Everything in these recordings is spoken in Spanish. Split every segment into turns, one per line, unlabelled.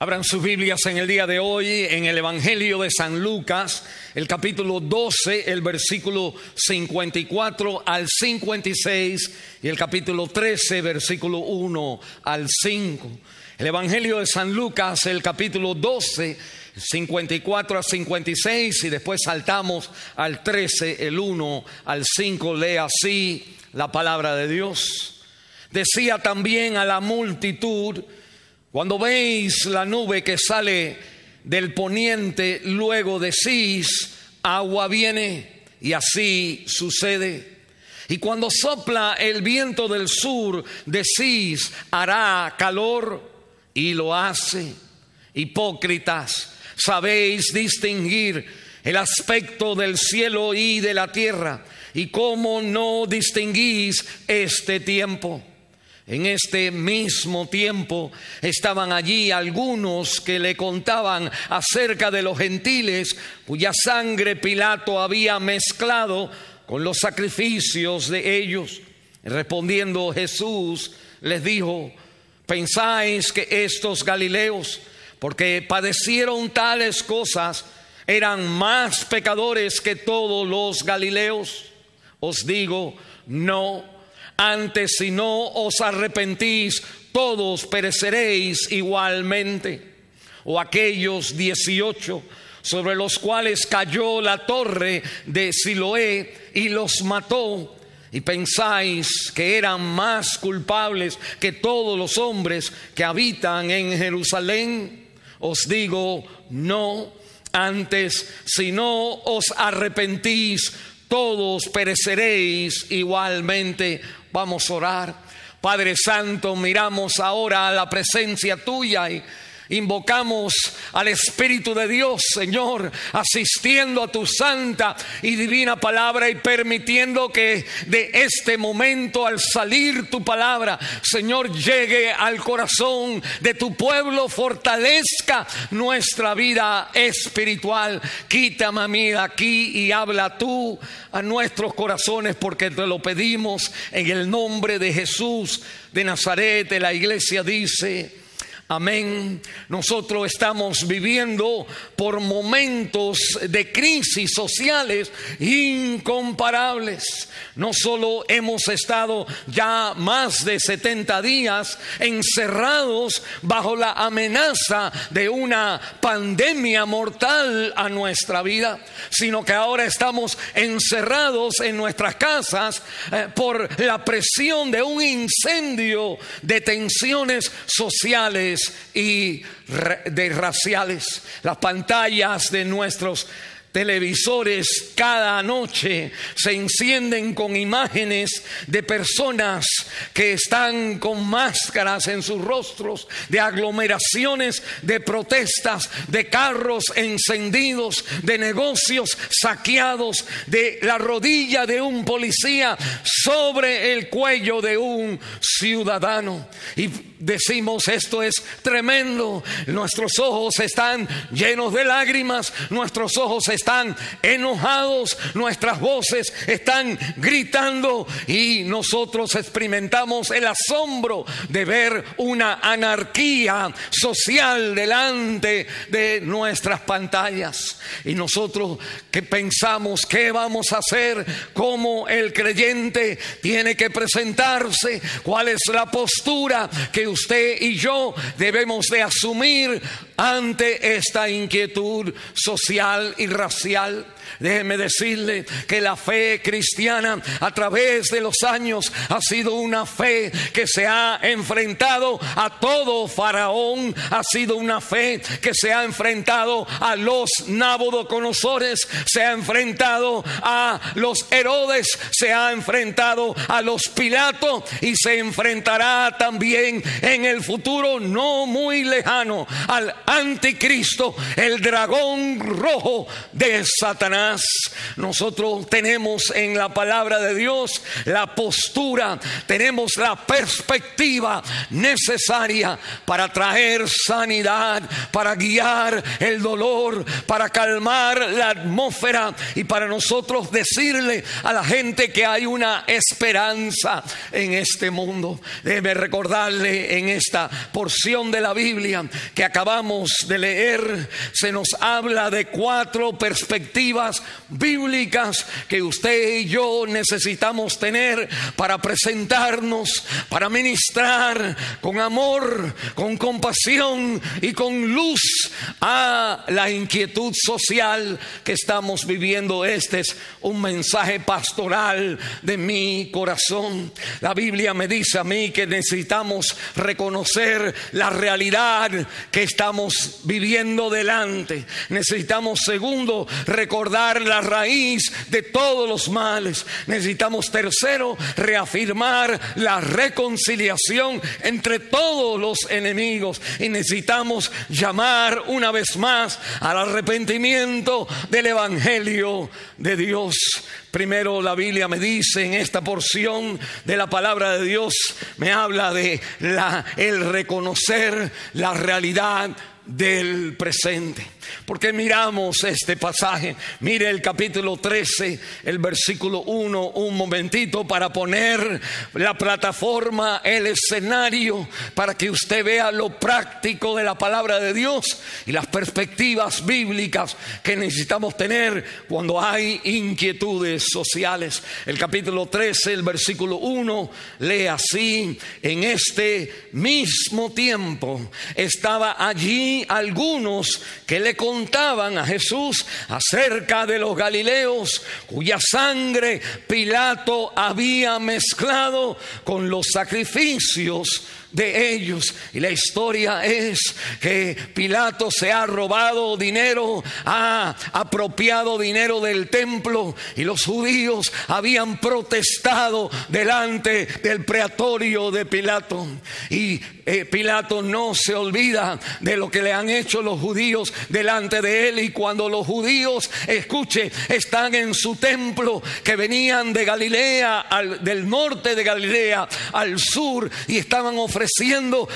Abran sus Biblias en el día de hoy en el Evangelio de San Lucas, el capítulo 12, el versículo 54 al 56 y el capítulo 13, versículo 1 al 5. El Evangelio de San Lucas, el capítulo 12, 54 al 56 y después saltamos al 13, el 1 al 5. Lee así la palabra de Dios. Decía también a la multitud: cuando veis la nube que sale del poniente, luego decís: agua viene, y así sucede. Y cuando sopla el viento del sur, decís: hará calor, y lo hace. Hipócritas, sabéis distinguir el aspecto del cielo y de la tierra, y cómo no distinguís este tiempo. En este mismo tiempo estaban allí algunos que le contaban acerca de los gentiles cuya sangre Pilato había mezclado con los sacrificios de ellos. Respondiendo Jesús les dijo: ¿pensáis que estos galileos, porque padecieron tales cosas, eran más pecadores que todos los galileos? Os digo, no. Antes, si no os arrepentís, todos pereceréis igualmente. O aquellos 18 sobre los cuales cayó la torre de Siloé y los mató, y pensáis que eran más culpables que todos los hombres que habitan en Jerusalén. Os digo, no. Antes, si no os arrepentís, todos pereceréis igualmente. Vamos a orar. Padre Santo, miramos ahora a la presencia tuya y invocamos al Espíritu de Dios, Señor, asistiendo a tu santa y divina palabra y permitiendo que de este momento, al salir tu palabra, Señor, llegue al corazón de tu pueblo, fortalezca nuestra vida espiritual. Quítame a mí de aquí y habla tú a nuestros corazones, porque te lo pedimos en el nombre de Jesús de Nazaret. La iglesia dice: amén. Nosotros estamos viviendo por momentos de crisis sociales incomparables. No solo hemos estado ya más de 70 días encerrados bajo la amenaza de una pandemia mortal a nuestra vida, sino que ahora estamos encerrados en nuestras casas por la presión de un incendio de tensiones sociales y de raciales. Las pantallas de nuestros televisores cada noche se encienden con imágenes de personas que están con máscaras en sus rostros, de aglomeraciones, de protestas, de carros encendidos, de negocios saqueados, de la rodilla de un policía sobre el cuello de un ciudadano. Y decimos: esto es tremendo. Nuestros ojos están llenos de lágrimas, nuestros ojos están enojados, nuestras voces están gritando y nosotros experimentamos el asombro de ver una anarquía social delante de nuestras pantallas. Y nosotros, ¿qué pensamos? ¿Qué vamos a hacer? ¿Cómo el creyente tiene que presentarse? ¿Cuál es la postura que usted y yo debemos de asumir ante esta inquietud social y racial? Déjeme decirle que la fe cristiana a través de los años ha sido una fe que se ha enfrentado a todo faraón, ha sido una fe que se ha enfrentado a los Nabucodonosores, se ha enfrentado a los Herodes, se ha enfrentado a los Pilatos y se enfrentará también en el futuro no muy lejano al anticristo, el dragón rojo de Satanás. Nosotros tenemos en la palabra de Dios la postura, tenemos la perspectiva necesaria para traer sanidad, para guiar el dolor, para calmar la atmósfera y para nosotros decirle a la gente que hay una esperanza en este mundo. Debe recordarle que en esta porción de la Biblia que acabamos de leer se nos habla de 4 perspectivas bíblicas que usted y yo necesitamos tener para presentarnos, para ministrar con amor, con compasión y con luz a la inquietud social que estamos viviendo. Este es un mensaje pastoral de mi corazón. La Biblia me dice a mí que necesitamos reconocer la realidad que estamos viviendo delante. Necesitamos, segundo, recordar la raíz de todos los males. Necesitamos, tercero, reafirmar la reconciliación entre todos los enemigos. Y necesitamos llamar una vez más al arrepentimiento del Evangelio de Dios. Primero, la Biblia me dice en esta porción de la palabra de Dios, me habla de el reconocer la realidad del presente. Porque miramos este pasaje. Mire el capítulo 13, el versículo 1, un momentito, para poner la plataforma, el escenario, para que usted vea lo práctico de la palabra de Dios y las perspectivas bíblicas que necesitamos tener cuando hay inquietudes sociales. El capítulo 13, el versículo 1, lee así: en este mismo tiempo estaba allí algunos que le contaban a Jesús acerca de los galileos cuya sangre Pilato había mezclado con los sacrificios de ellos. Y la historia es que Pilato se ha robado dinero, ha apropiado dinero del templo, y los judíos habían protestado delante del pretorio de Pilato. Y Pilato no se olvida de lo que le han hecho los judíos delante de él. Y cuando los judíos, escuche, están en su templo, que venían de Galilea, del norte de Galilea al sur, y estaban ofreciendo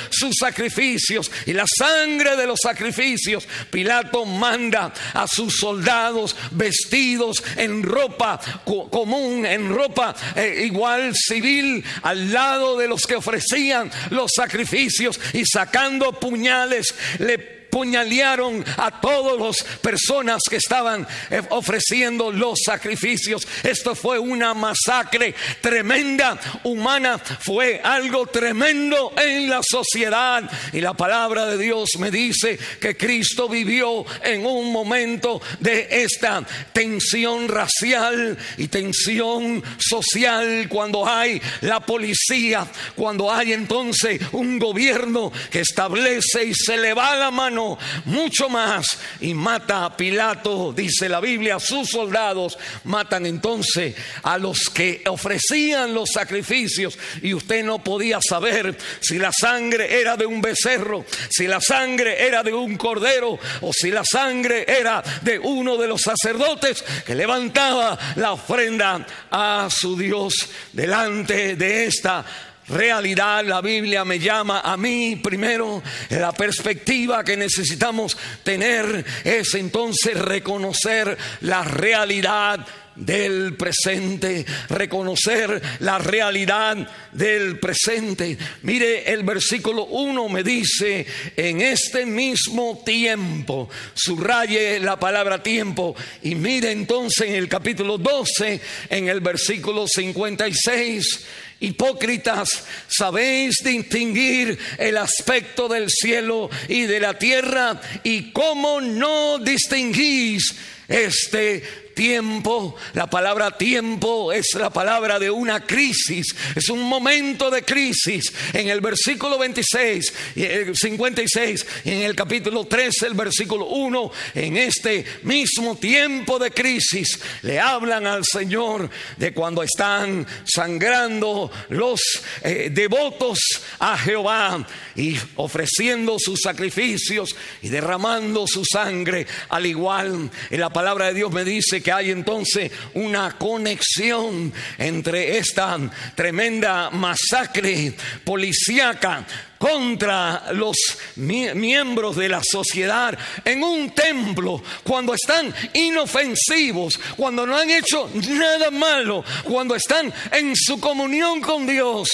sus sacrificios y la sangre de los sacrificios, Pilato manda a sus soldados vestidos en ropa común, en ropa igual civil, al lado de los que ofrecían los sacrificios, y sacando puñales le puñalearon a todas las personas que estaban ofreciendo los sacrificios. Esto fue una masacre tremenda, humana, fue algo tremendo en la sociedad. Y la palabra de Dios me dice que Cristo vivió en un momento de esta tensión racial y tensión social, cuando hay la policía, cuando hay entonces un gobierno que establece y se le va la mano mucho más y mata a Pilato. Dice la Biblia, sus soldados matan entonces a los que ofrecían los sacrificios, y usted no podía saber si la sangre era de un becerro, si la sangre era de un cordero, o si la sangre era de uno de los sacerdotes que levantaba la ofrenda a su Dios. Delante de esta realidad, la Biblia me llama a mí primero. La perspectiva que necesitamos tener es entonces reconocer la realidad del presente, reconocer la realidad del presente. Mire, el versículo 1 me dice: en este mismo tiempo. Subraye la palabra tiempo. Y mire entonces en el capítulo 12, en el versículo 56: hipócritas, sabéis distinguir el aspecto del cielo y de la tierra, y cómo no distinguís este tiempo. La palabra tiempo es la palabra de una crisis, es un momento de crisis. En el versículo 26 y el 56, y en el capítulo 13, el versículo 1, en este mismo tiempo de crisis le hablan al Señor de cuando están sangrando los devotos a Jehová y ofreciendo sus sacrificios y derramando su sangre al igual. En la palabra de Dios me dice que hay entonces una conexión entre esta tremenda masacre policíaca contra los miembros de la sociedad en un templo, cuando están inofensivos, cuando no han hecho nada malo, cuando están en su comunión con Dios.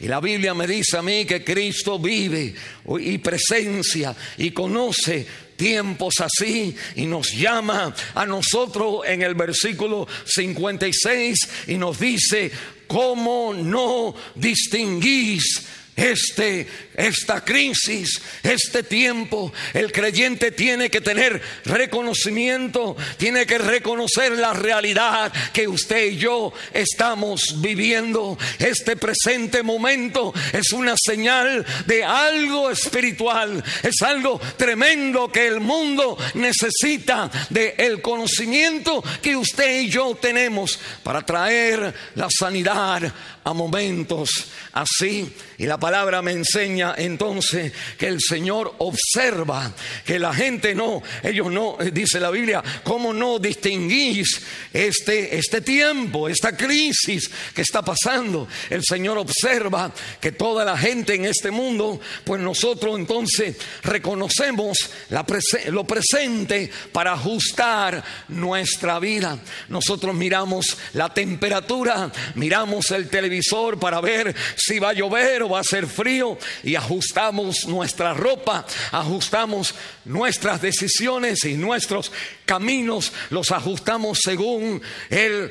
Y la Biblia me dice a mí que Cristo vive y presencia y conoce tiempos así, y nos llama a nosotros en el versículo 56 y nos dice: ¿cómo no distinguís esta crisis, este tiempo? El creyente tiene que tener reconocimiento, tiene que reconocer la realidad que usted y yo estamos viviendo. Este presente momento es una señal de algo espiritual, es algo tremendo que el mundo necesita, del conocimiento que usted y yo tenemos para traer la sanidad a momentos así. Y la palabra me enseña entonces que el Señor observa que la gente ellos no, dice la Biblia, ¿cómo no distinguís este tiempo, esta crisis que está pasando? El Señor observa que toda la gente en este mundo, pues nosotros entonces reconocemos lo presente para ajustar nuestra vida. Nosotros miramos la temperatura, miramos el televisor para ver si va a llover o va a ser frío, y ajustamos nuestra ropa, ajustamos nuestras decisiones y nuestros caminos, los ajustamos según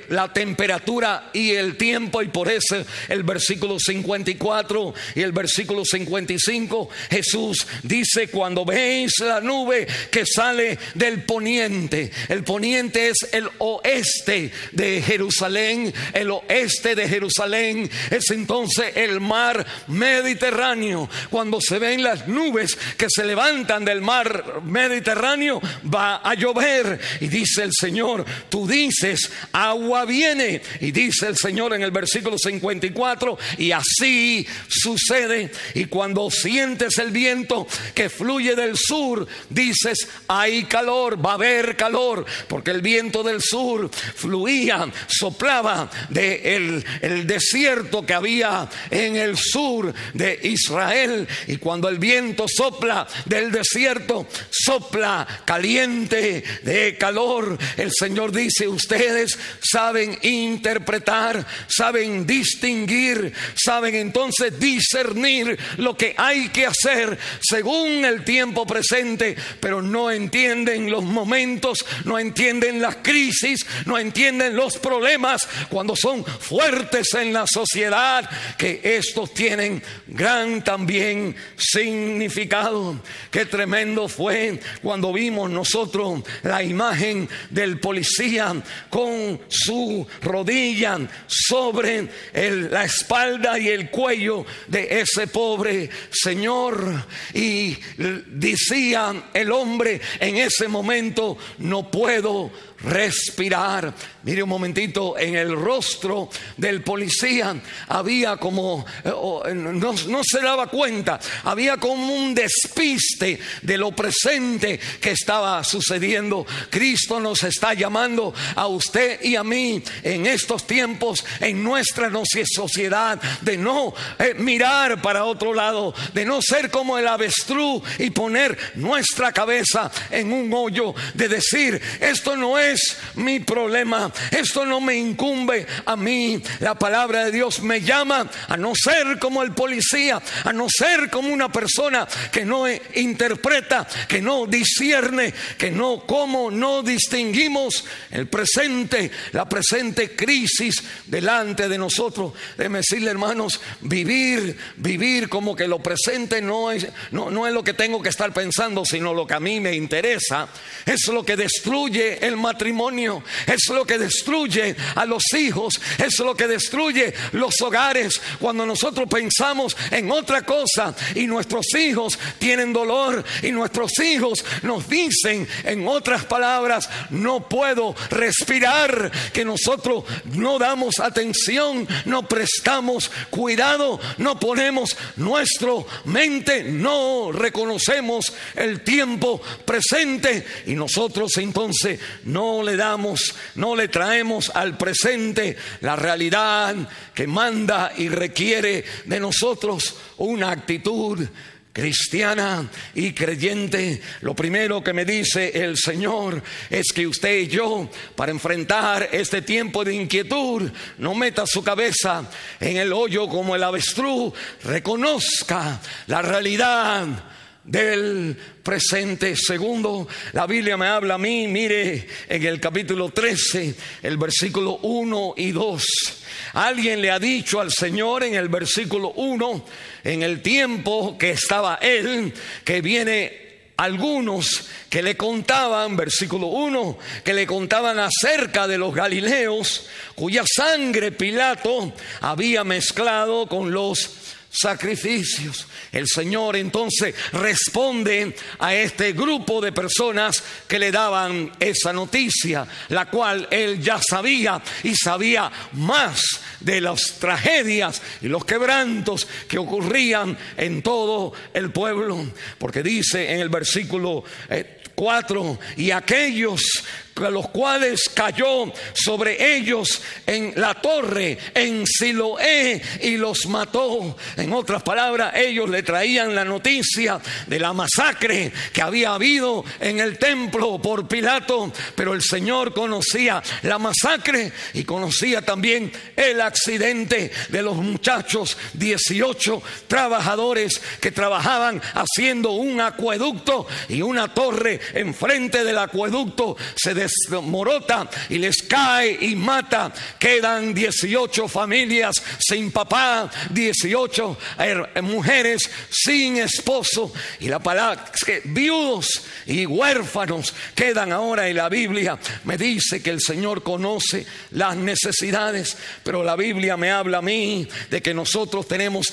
la temperatura y el tiempo. Y por eso el versículo 54 y el versículo 55, Jesús dice: cuando veis la nube que sale del poniente. El poniente es el oeste de Jerusalén. El oeste de Jerusalén es entonces el mar Mediterráneo. Cuando se ven las nubes que se levantan del mar Mediterráneo, va a llover. Y dice el Señor: tú dices, agua viene. Y dice el Señor en el versículo 54: y así sucede. Y cuando sientes el viento que fluye del sur, dices, hay calor, va a haber calor, porque el viento del sur fluía, soplaba del desierto que había en el sur de Israel. Y cuando el viento sopla del desierto, sopla caliente, de calor. El Señor dice: ustedes saben interpretar, saben distinguir, saben entonces discernir lo que hay que hacer según el tiempo presente, pero no entienden los momentos, no entienden las crisis, no entienden los problemas cuando son fuertes en la sociedad, que estos tienen gran también significado. Qué tremendo fue cuando vimos nosotros la imagen del policía con su rodilla sobre la espalda y el cuello de ese pobre señor. Y decía el hombre en ese momento: no puedo respirar. Mire un momentito, en el rostro del policía había como, no se daba cuenta, había como un despiste de lo presente que estaba sucediendo. Cristo nos está llamando a usted y a mí en estos tiempos, en nuestra sociedad, de no mirar para otro lado, de no ser como el avestruz y poner nuestra cabeza en un hoyo, de decir: esto no es mi problema, esto no me incumbe a mí. La palabra de Dios me llama a no ser como el policía, a no ser como una persona que no interpreta, que no discierne, que como no distinguimos el presente, la presente crisis delante de nosotros. Déjeme decirle, hermanos, vivir como que lo presente no es lo que tengo que estar pensando, sino lo que a mí me interesa. Es lo que destruye el matrimonio, es lo que destruye a los hijos, es lo que destruye los hogares. Cuando nosotros pensamos en otra cosa y nuestros hijos tienen dolor y nuestros hijos nos dicen, en otras palabras, no puedo respirar, que nosotros no damos atención, no prestamos cuidado, no ponemos nuestra mente, no reconocemos el tiempo presente, y nosotros entonces no le traemos al presente la realidad que manda y requiere de nosotros una actitud cristiana y creyente, lo primero que me dice el Señor es que usted y yo, para enfrentar este tiempo de inquietud, no meta su cabeza en el hoyo como el avestruz, reconozca la realidad del presente. Segundo, la Biblia me habla a mí, mire, en el capítulo 13, el versículo 1 y 2. Alguien le ha dicho al Señor en el versículo 1, en el tiempo que estaba él, que viene algunos que le contaban, versículo 1, que le contaban acerca de los galileos, cuya sangre Pilato había mezclado con los sacrificios. El Señor entonces responde a este grupo de personas que le daban esa noticia, la cual él ya sabía, y sabía más de las tragedias y los quebrantos que ocurrían en todo el pueblo, porque dice en el versículo 4, y aquellos a los cuales cayó sobre ellos en la torre en Siloé y los mató. En otras palabras, ellos le traían la noticia de la masacre que había habido en el templo por Pilato, pero el Señor conocía la masacre y conocía también el accidente de los muchachos, 18 trabajadores que trabajaban haciendo un acueducto, y una torre enfrente del acueducto se desmorota y les cae y mata. Quedan 18 familias sin papá, 18 mujeres sin esposo, y la palabra es que viudos y huérfanos quedan ahora. Y la Biblia me dice que el Señor conoce las necesidades, pero la Biblia me habla a mí de que nosotros tenemos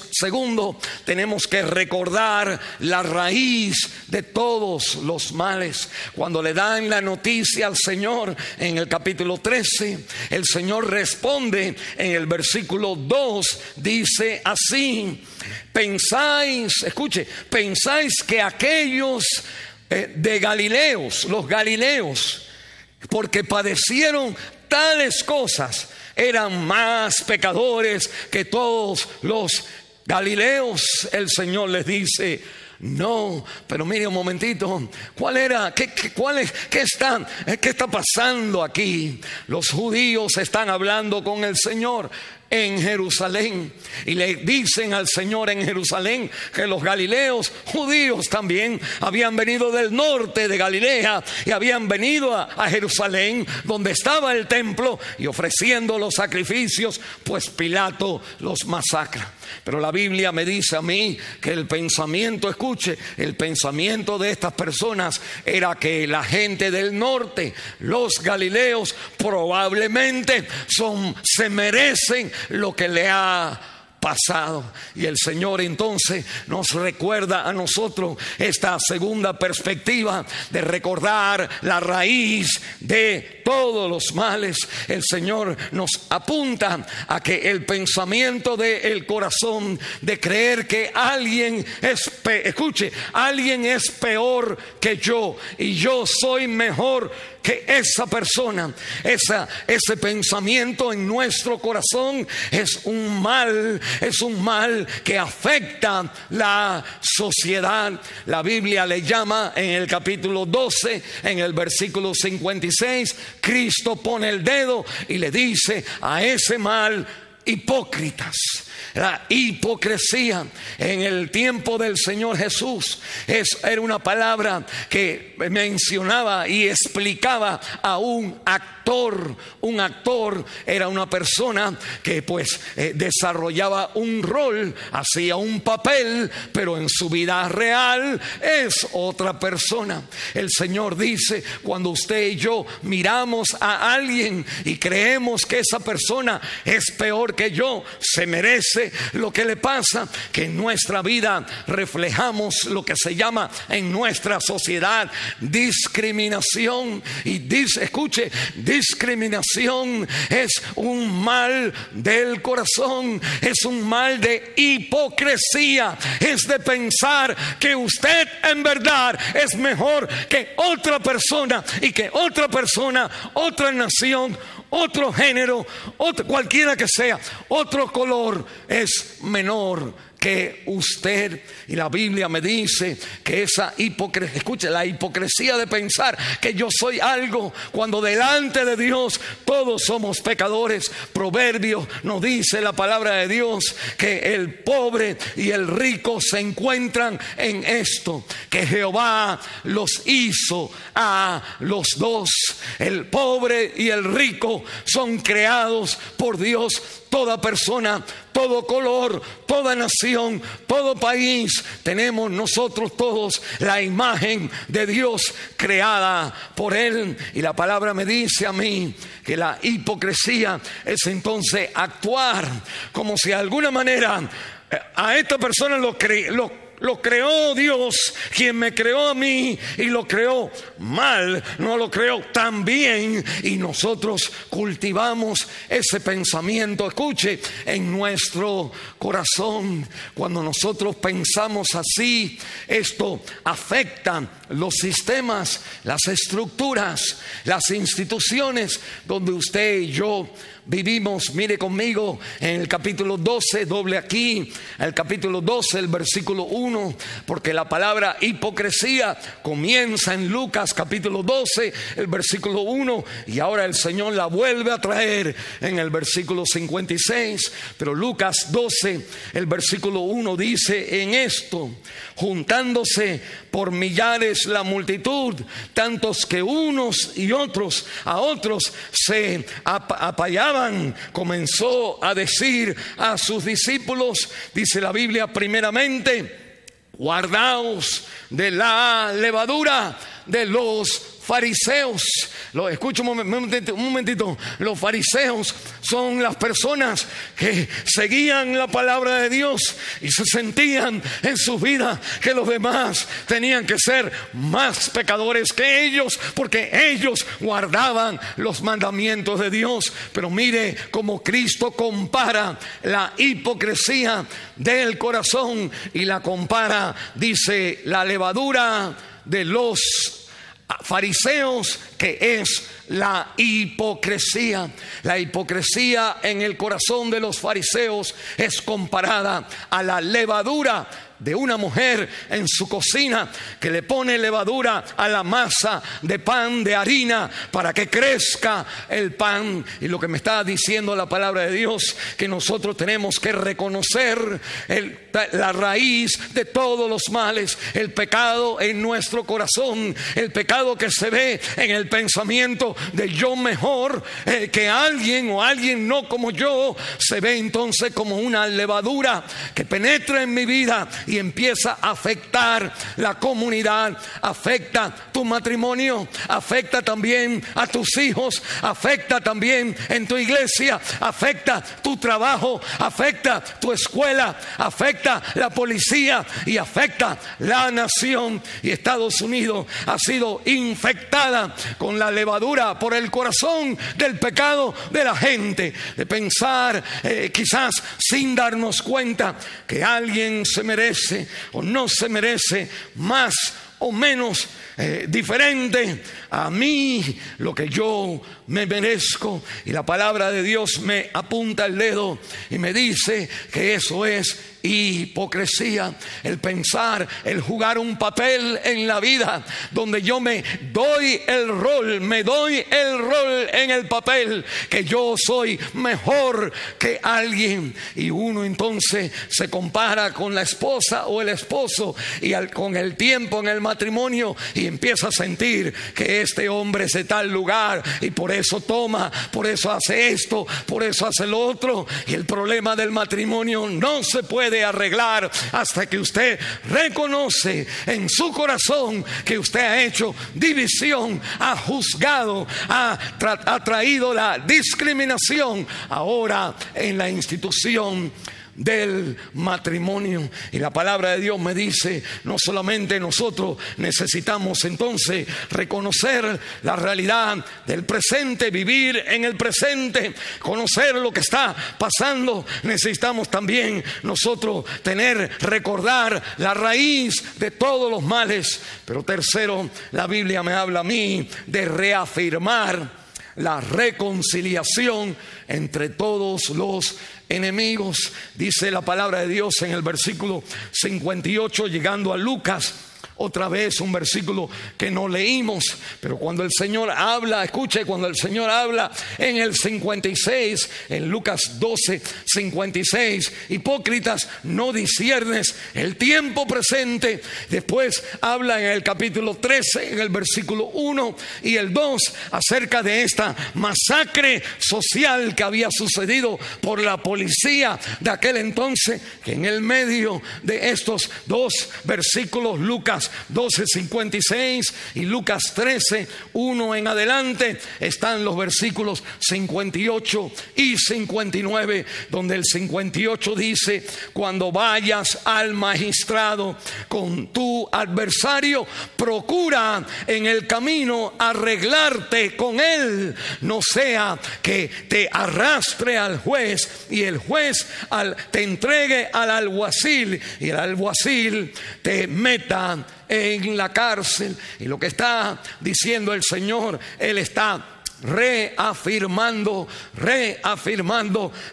que recordar la raíz de todos los males. Cuando le dan la noticia al Señor en el capítulo 13, el Señor responde en el versículo 2, dice así: pensáis que aquellos de Galileos, los galileos, porque padecieron tales cosas, eran más pecadores que todos los galileos. El Señor les dice: no, pero mire un momentito, ¿qué está pasando aquí? Los judíos están hablando con el Señor en Jerusalén y le dicen al Señor en Jerusalén que los galileos, judíos también, habían venido del norte de Galilea y habían venido a Jerusalén, donde estaba el templo, y ofreciendo los sacrificios, pues Pilato los masacra. Pero la Biblia me dice a mí que el pensamiento de estas personas era que la gente del norte, los galileos, probablemente se merecen lo que le ha pasado. Y el Señor entonces nos recuerda a nosotros esta segunda perspectiva de recordar la raíz de todos los males. El Señor nos apunta a que el pensamiento del corazón de creer que alguien es peor que yo y yo soy mejor que esa persona, ese pensamiento en nuestro corazón es un mal que afecta la sociedad. La Biblia le llama en el capítulo 12, en el versículo 56, Cristo pone el dedo y le dice a ese mal: hipócritas. La hipocresía en el tiempo del Señor Jesús era una palabra que mencionaba y explicaba a un actor. Un actor era una persona que desarrollaba un rol, hacía un papel, pero en su vida real es otra persona. El Señor dice: cuando usted y yo miramos a alguien y creemos que esa persona es peor que yo, se merece lo que le pasa, que en nuestra vida reflejamos lo que se llama en nuestra sociedad discriminación. Y discriminación es un mal del corazón, es un mal de hipocresía, es de pensar que usted en verdad es mejor que otra persona, y que otra persona, otra nación, otro género, cualquiera que sea, otro color, es menor que usted, y la Biblia me dice que esa hipocresía, escuche, la hipocresía de pensar que yo soy algo, cuando delante de Dios todos somos pecadores. Proverbios nos dice la palabra de Dios que el pobre y el rico se encuentran en esto, que Jehová los hizo a los dos. El pobre y el rico son creados por Dios. Toda persona, todo color, toda nación, todo país, tenemos nosotros todos la imagen de Dios creada por Él. Y la palabra me dice a mí que la hipocresía es entonces actuar como si de alguna manera a esta persona lo creó Dios, quien me creó a mí, y lo creó mal, no lo creó tan bien, y nosotros cultivamos ese pensamiento, escuche, en nuestro corazón. Cuando nosotros pensamos así, esto afecta los sistemas, las estructuras, las instituciones donde usted y yo vivimos. Mire conmigo en el capítulo 12, doble aquí, el capítulo 12, el versículo 1, porque la palabra hipocresía comienza en Lucas capítulo 12, el versículo 1, y ahora el Señor la vuelve a traer en el versículo 56. Pero Lucas 12, el versículo 1 dice: en esto, juntándose por millares la multitud, tantos que unos y otros a otros se apayaban, comenzó a decir a sus discípulos, dice la Biblia, primeramente: guardaos de la levadura de los fariseos. Escucha un momentito. Los fariseos son las personas que seguían la palabra de Dios y se sentían en su vida que los demás tenían que ser más pecadores que ellos, porque ellos guardaban los mandamientos de Dios. Pero mire cómo Cristo compara la hipocresía del corazón y la compara, dice, la levadura de los fariseos, que es la hipocresía. La hipocresía en el corazón de los fariseos es comparada a la levadura de una mujer en su cocina, que le pone levadura a la masa de pan, de harina, para que crezca el pan. Y lo que me está diciendo la palabra de Dios, que nosotros tenemos que reconocer la raíz de todos los males, el pecado en nuestro corazón, el pecado que se ve en el pensamiento de yo mejor que alguien, o alguien no como yo, se ve entonces como una levadura que penetra en mi vida y empieza a afectar la comunidad, afecta tu matrimonio, afecta también a tus hijos, afecta también en tu iglesia, afecta tu trabajo, afecta tu escuela, afecta la policía y afecta la nación. Y Estados Unidos ha sido infectada con la levadura por el corazón del pecado de la gente, de pensar quizás sin darnos cuenta que alguien se merece o no se merece más o menos diferente a mí lo que yo me merezco. Y la palabra de Dios me apunta el dedo y me dice que eso es hipocresía, el pensar, el jugar un papel en la vida donde yo me doy el rol en el papel, que yo soy mejor que alguien, y uno entonces se compara con la esposa o el esposo y con el tiempo en el matrimonio, y empieza a sentir que este hombre es de tal lugar y por eso toma, por eso hace esto, por eso hace lo otro. Y el problema del matrimonio no se puede arreglar hasta que usted reconoce en su corazón que usted ha hecho división, ha juzgado, ha traído la discriminación ahora en la institución del matrimonio. Y la palabra de Dios me dice, no solamente nosotros necesitamos entonces reconocer la realidad del presente, vivir en el presente, conocer lo que está pasando, necesitamos también nosotros recordar la raíz de todos los males. Pero tercero, la Biblia me habla a mí de reafirmar la reconciliación entre todos los enemigos. Dice la palabra de Dios en el versículo 58, llegando a Lucas. Otra vez un versículo que no leímos, pero cuando el Señor habla, escuche, cuando el Señor habla en el 56, en Lucas 12, 56, hipócritas, no disciernes el tiempo presente. Después habla en el capítulo 13, en el versículo 1 y el 2, acerca de esta masacre social que había sucedido por la policía de aquel entonces, que en el medio de estos dos versículos, Lucas 12:56 y Lucas 13:1 en adelante, están los versículos 58 y 59, donde el 58 dice: cuando vayas al magistrado con tu adversario, procura en el camino arreglarte con él, no sea que te arrastre al juez y el juez te entregue al alguacil y el alguacil te meta en la cárcel. Y lo que está diciendo el Señor, Él está reafirmando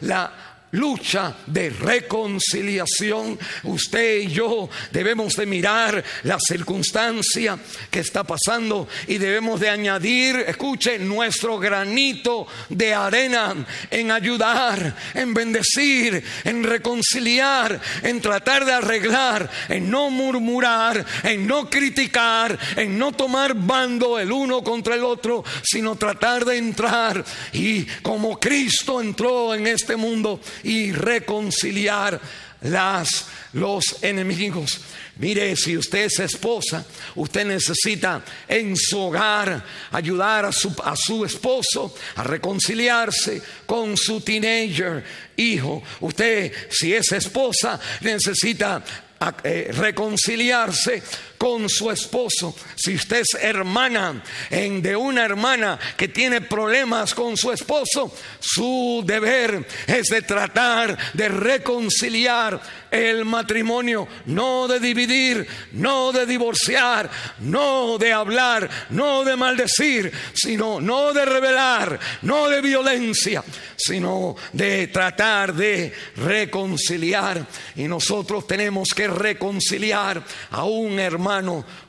la lucha de reconciliación. Usted y yo debemos de mirar la circunstancia que está pasando y debemos de añadir, escuche, nuestro granito de arena en ayudar, en bendecir, en reconciliar, en tratar de arreglar, en no murmurar, en no criticar, en no tomar bando el uno contra el otro, sino tratar de entrar y como Cristo entró en este mundo y reconciliar los enemigos. Mire, si usted es esposa, usted necesita en su hogar ayudar a su esposo a reconciliarse con su teenager hijo. Usted, si es esposa, necesita reconciliarse con su esposo. Si usted es hermana de una hermana que tiene problemas con su esposo, su deber es de tratar de reconciliar el matrimonio, no de dividir, no de divorciar, no de hablar, no de maldecir, sino no de rebelar, no de violencia, sino de tratar de reconciliar. Y nosotros tenemos que reconciliar a un hermano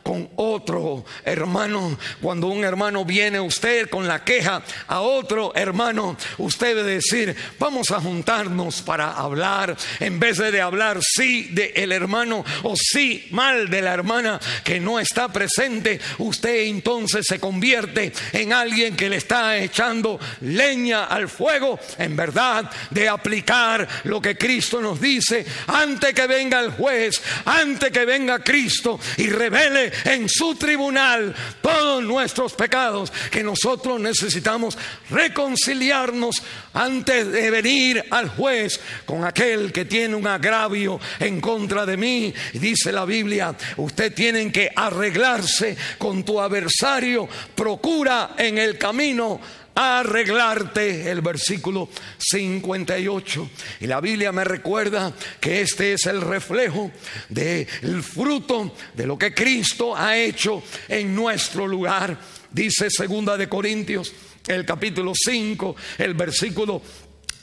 con otro hermano. Cuando un hermano viene usted con la queja a otro hermano, usted debe decir: vamos a juntarnos para hablar, en vez de hablar sí del hermano o sí mal de la hermana que no está presente. Usted entonces se convierte en alguien que le está echando leña al fuego, en verdad de aplicar lo que Cristo nos dice: antes que venga el juez, antes que venga Cristo y revele en su tribunal todos nuestros pecados, que nosotros necesitamos reconciliarnos antes de venir al juez con aquel que tiene un agravio en contra de mí. Y dice la Biblia: usted tiene que arreglarse con tu adversario, procura en el camino arreglarte. El versículo 58. Y la Biblia me recuerda que este es el reflejo del fruto de lo que Cristo ha hecho en nuestro lugar. Dice 2 de Corintios, el capítulo 5, el versículo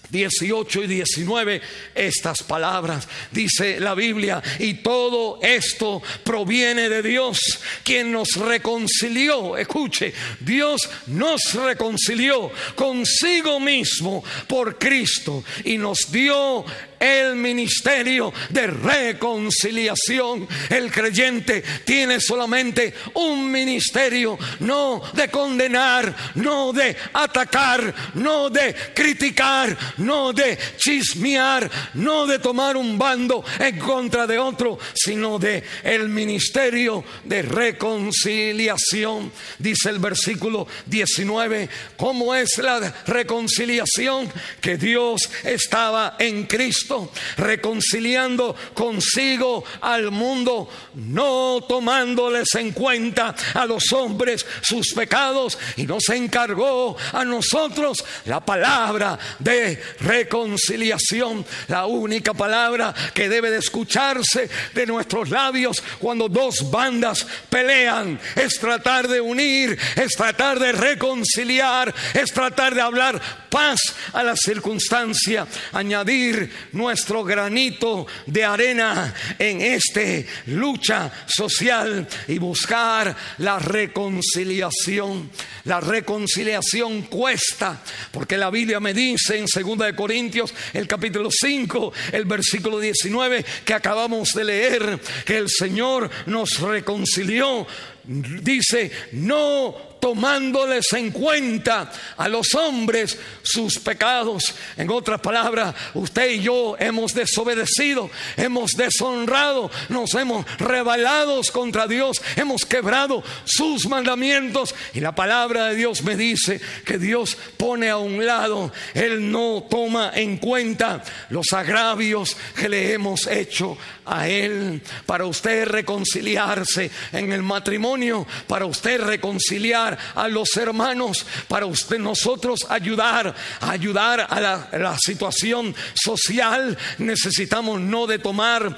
18 y 19, estas palabras. Dice la Biblia: y todo esto proviene de Dios, quien nos reconcilió. Escuche, Dios nos reconcilió consigo mismo por Cristo y nos dio el ministerio de reconciliación. El creyente tiene solamente un ministerio, no de condenar, no de atacar, no de criticar, no de chismear, no de tomar un bando en contra de otro, sino de el ministerio de reconciliación. Dice el versículo 19: ¿cómo es la reconciliación? Que Dios estaba en Cristo Cristo, reconciliando consigo al mundo, no tomándoles en cuenta a los hombres sus pecados, y nos encargó a nosotros la palabra de reconciliación. La única palabra que debe de escucharse de nuestros labios cuando dos bandas pelean es tratar de unir, es tratar de reconciliar, es tratar de hablar paz a la circunstancia, añadir nuestro granito de arena en esta lucha social y buscar la reconciliación. La reconciliación cuesta, porque la Biblia me dice en 2 Corintios, el capítulo 5, el versículo 19 que acabamos de leer, que el Señor nos reconcilió. Dice, no tomándoles en cuenta a los hombres sus pecados. En otras palabras, usted y yo hemos desobedecido, hemos deshonrado, nos hemos rebelado contra Dios, hemos quebrado sus mandamientos, y la palabra de Dios me dice que Dios pone a un lado, Él no toma en cuenta los agravios que le hemos hecho a Él. Para usted reconciliarse en el matrimonio, para usted reconciliar a los hermanos, para usted, nosotros ayudar a la situación social, necesitamos no de tomar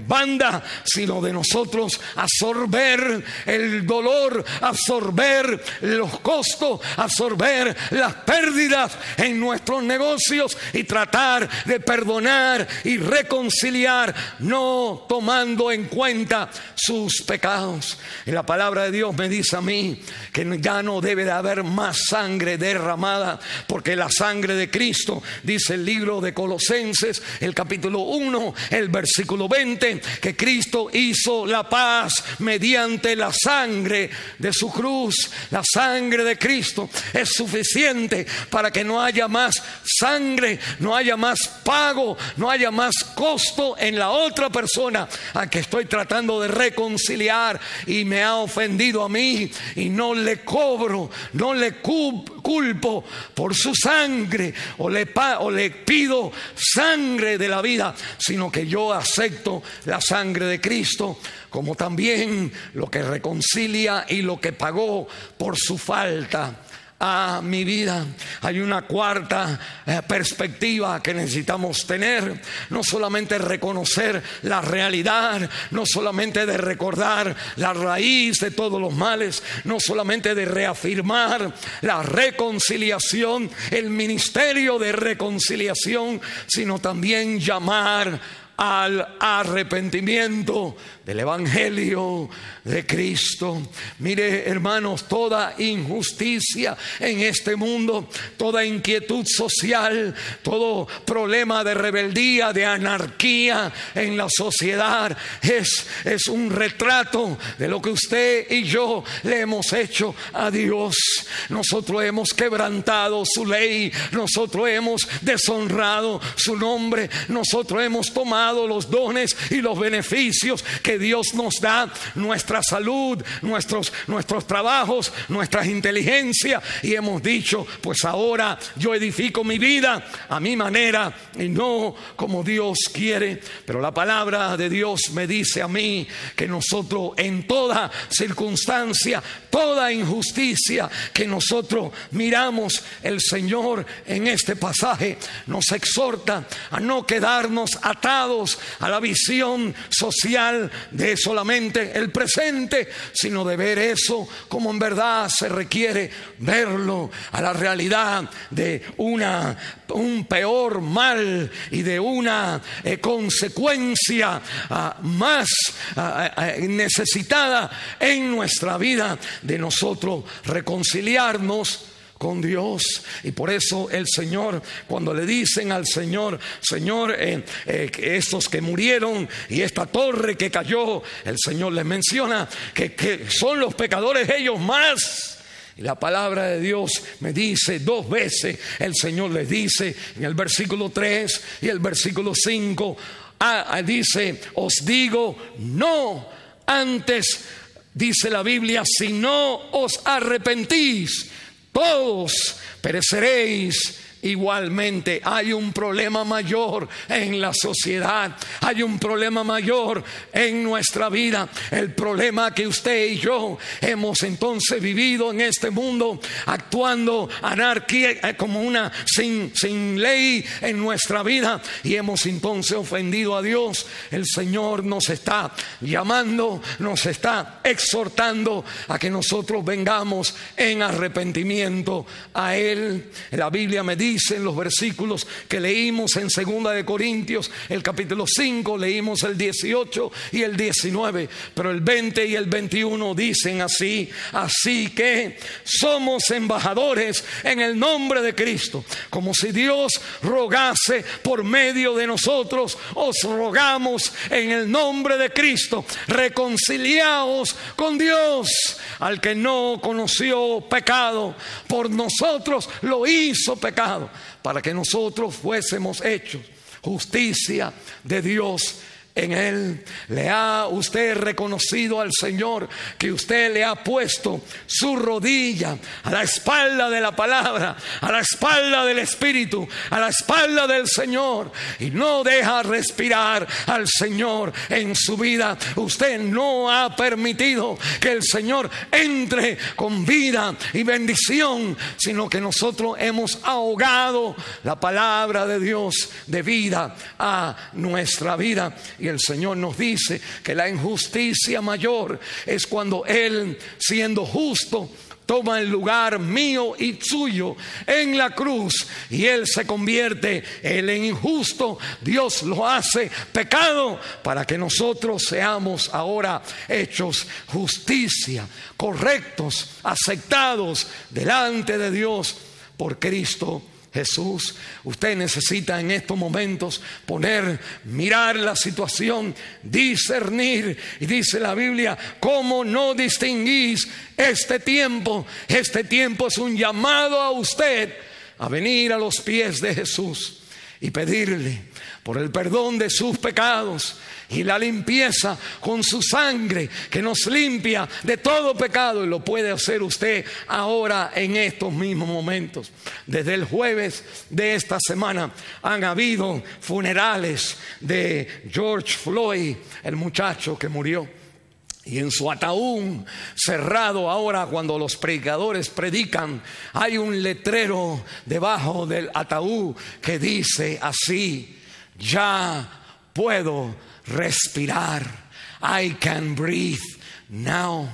banda, sino de nosotros absorber el dolor, absorber los costos, absorber las pérdidas en nuestros negocios y tratar de perdonar y reconciliar, no tomando en cuenta sus pecados. Y la palabra de Dios me dice a mí que ya no debe de haber más sangre derramada, porque la sangre de Cristo, dice el libro de Colosenses, el capítulo 1, el versículo 20, que Cristo hizo la paz mediante la sangre de su cruz. La sangre de Cristo es suficiente para que no haya más sangre, no haya más pago, no haya más costo en la otra persona a que estoy tratando de reconciliar y me ha ofendido a mí, y no le cobro, no le culpo por su sangre o le pido sangre de la vida, sino que yo acepto la sangre de Cristo como también lo que reconcilia y lo que pagó por su falta a mi vida. Hay una cuarta perspectiva que necesitamos tener: no solamente reconocer la realidad, no solamente de recordar la raíz de todos los males, no solamente de reafirmar la reconciliación, el ministerio de reconciliación, sino también llamar al arrepentimiento del Evangelio de Cristo. Mire, hermanos, toda injusticia en este mundo, toda inquietud social, todo problema de rebeldía, de anarquía en la sociedad es un retrato de lo que usted y yo le hemos hecho a Dios. Nosotros hemos quebrantado su ley, nosotros hemos deshonrado su nombre, nosotros hemos tomado los dones y los beneficios que Dios nos da, nuestra salud, nuestros trabajos, nuestras inteligencias, y hemos dicho, pues ahora yo edifico mi vida a mi manera y no como Dios quiere. Pero la palabra de Dios me dice a mí que nosotros en toda circunstancia, toda injusticia que nosotros miramos, el Señor en este pasaje nos exhorta a no quedarnos atados a la visión social de solamente el presente, sino de ver eso como en verdad se requiere verlo, a la realidad de un peor mal y de una consecuencia más necesitada en nuestra vida, de nosotros reconciliarnos con Dios. Y por eso el Señor, cuando le dicen al Señor, Señor, estos que murieron y esta torre que cayó, el Señor les menciona que son los pecadores ellos más. Y la palabra de Dios me dice 2 veces, el Señor les dice en el versículo 3 y el versículo 5, dice, os digo no, antes, dice la Biblia, si no os arrepentís, todos pereceréis Igualmente hay un problema mayor en la sociedad, hay un problema mayor en nuestra vida. El problema que usted y yo hemos entonces vivido en este mundo, actuando anarquía, como una sin ley en nuestra vida, y hemos entonces ofendido a Dios. El Señor nos está llamando, nos está exhortando a que nosotros vengamos en arrepentimiento a Él. La Biblia me dice en los versículos que leímos en 2 de Corintios, el capítulo 5, leímos el 18 y el 19, pero el 20 y el 21 dicen así: así que somos embajadores en el nombre de Cristo, como si Dios rogase por medio de nosotros. Os rogamos en el nombre de Cristo, reconciliaos con Dios. Al que no conoció pecado, por nosotros lo hizo pecado, para que nosotros fuésemos hechos justicia de Dios en Él. ¿Le ha usted reconocido al Señor que usted le ha puesto su rodilla a la espalda de la palabra, a la espalda del Espíritu, a la espalda del Señor, y no deja respirar al Señor en su vida? Usted no ha permitido que el Señor entre con vida y bendición, sino que nosotros hemos ahogado la palabra de Dios de vida a nuestra vida. Y el Señor nos dice que la injusticia mayor es cuando Él, siendo justo, toma el lugar mío y suyo en la cruz, y Él se convierte en injusto. Dios lo hace pecado para que nosotros seamos ahora hechos justicia, correctos, aceptados delante de Dios por Cristo Jesús. Usted necesita en estos momentos mirar la situación, discernir. Y dice la Biblia: ¿cómo no distinguís este tiempo? Este tiempo es un llamado a usted a venir a los pies de Jesús y pedirle por el perdón de sus pecados y la limpieza con su sangre, que nos limpia de todo pecado. Y lo puede hacer usted ahora, en estos mismos momentos. Desde el jueves de esta semana han habido funerales de George Floyd, el muchacho que murió. Y en su ataúd cerrado, ahora cuando los predicadores predican, hay un letrero debajo del ataúd que dice así: ya puedo respirar. I can breathe now.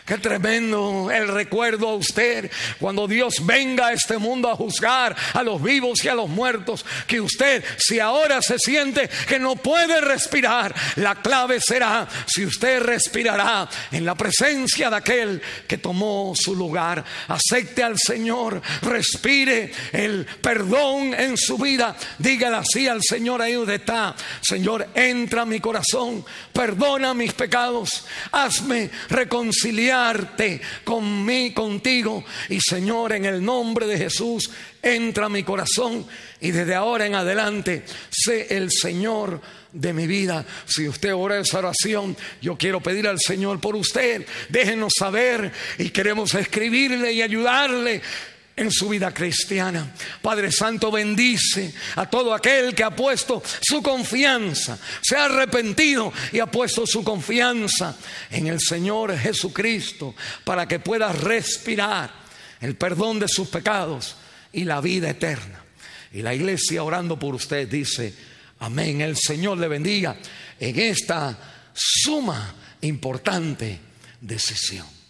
Qué tremendo el recuerdo a usted cuando Dios venga a este mundo a juzgar a los vivos y a los muertos, que usted, si ahora se siente que no puede respirar, la clave será si usted respirará en la presencia de aquel que tomó su lugar. Acepte al Señor, respire el perdón en su vida. Dígale así al Señor ahí donde está: Señor, entra a mi corazón, perdona mis pecados, hazme reconciliarte contigo, y Señor, en el nombre de Jesús, entra a mi corazón, y desde ahora en adelante sé el Señor de mi vida. Si usted ora esa oración, yo quiero pedir al Señor por usted. Déjenos saber y queremos escribirle y ayudarle en su vida cristiana. Padre Santo, bendice a todo aquel que ha puesto su confianza, se ha arrepentido y ha puesto su confianza en el Señor Jesucristo, para que pueda respirar el perdón de sus pecados y la vida eterna. Y la iglesia, orando por usted, dice amén. El Señor le bendiga en esta suma importante decisión.